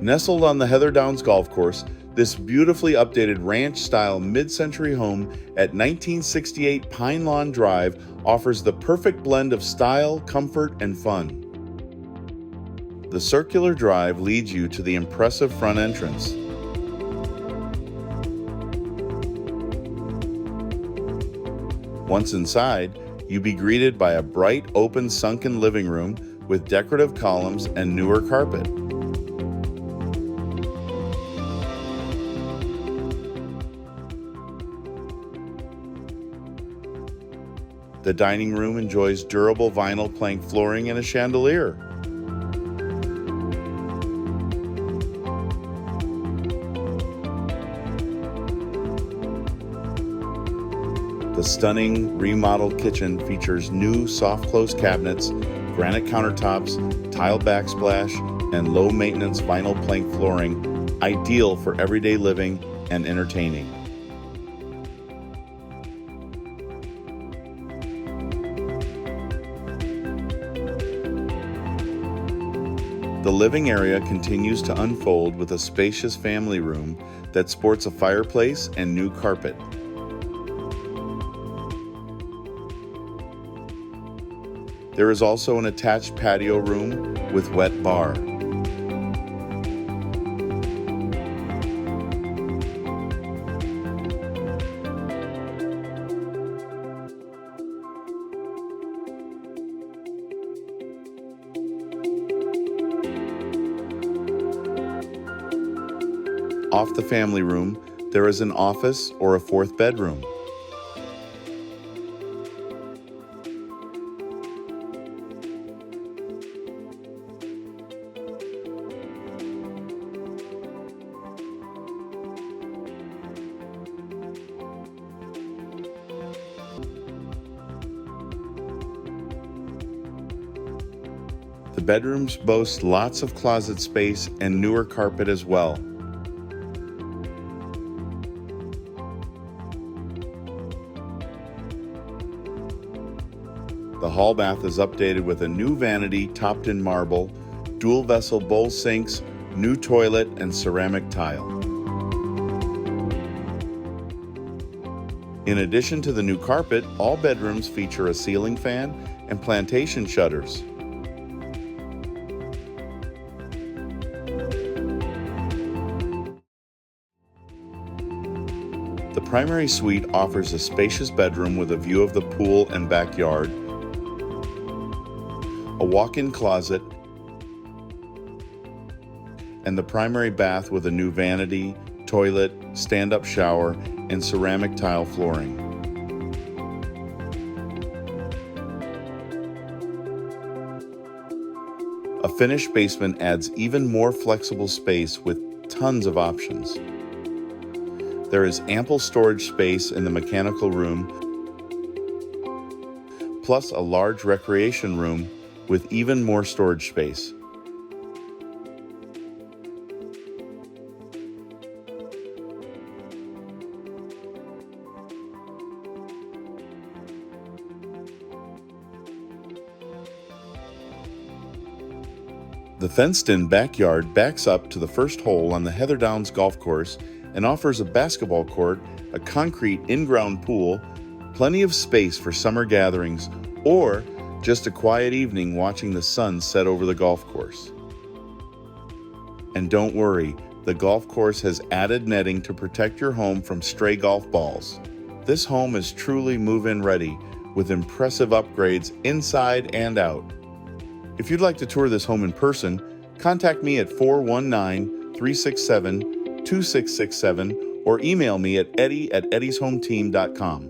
Nestled on the Heatherdowns golf course, this beautifully updated ranch-style mid-century home at 1968 Pinelawn Drive offers the perfect blend of style, comfort, and fun. The circular drive leads you to the impressive front entrance. Once inside, you'll be greeted by a bright, open, sunken living room with decorative columns and newer carpet. The dining room enjoys durable vinyl plank flooring and a chandelier. The stunning remodeled kitchen features new soft-close cabinets, granite countertops, tile backsplash, and low-maintenance vinyl plank flooring, ideal for everyday living and entertaining. The living area continues to unfold with a spacious family room that sports a fireplace and new carpet. There is also an attached patio room with wet bar. Off the family room, there is an office or a fourth bedroom. The bedrooms boast lots of closet space and newer carpet as well. The hall bath is updated with a new vanity topped in marble, dual vessel bowl sinks, new toilet, and ceramic tile. In addition to the new carpet, all bedrooms feature a ceiling fan and plantation shutters. The primary suite offers a spacious bedroom with a view of the pool and backyard, a walk-in closet, and the primary bath with a new vanity, toilet, stand-up shower, and ceramic tile flooring. A finished basement adds even more flexible space with tons of options. There is ample storage space in the mechanical room, plus a large recreation room with even more storage space. The fenced-in backyard backs up to the first hole on the Heatherdowns golf course and offers a basketball court, a concrete in-ground pool, plenty of space for summer gatherings, or just a quiet evening watching the sun set over the golf course. And don't worry, the golf course has added netting to protect your home from stray golf balls. This home is truly move-in ready with impressive upgrades inside and out. If you'd like to tour this home in person, contact me at 419-367-2667 or email me at eddie@eddieshometeam.com.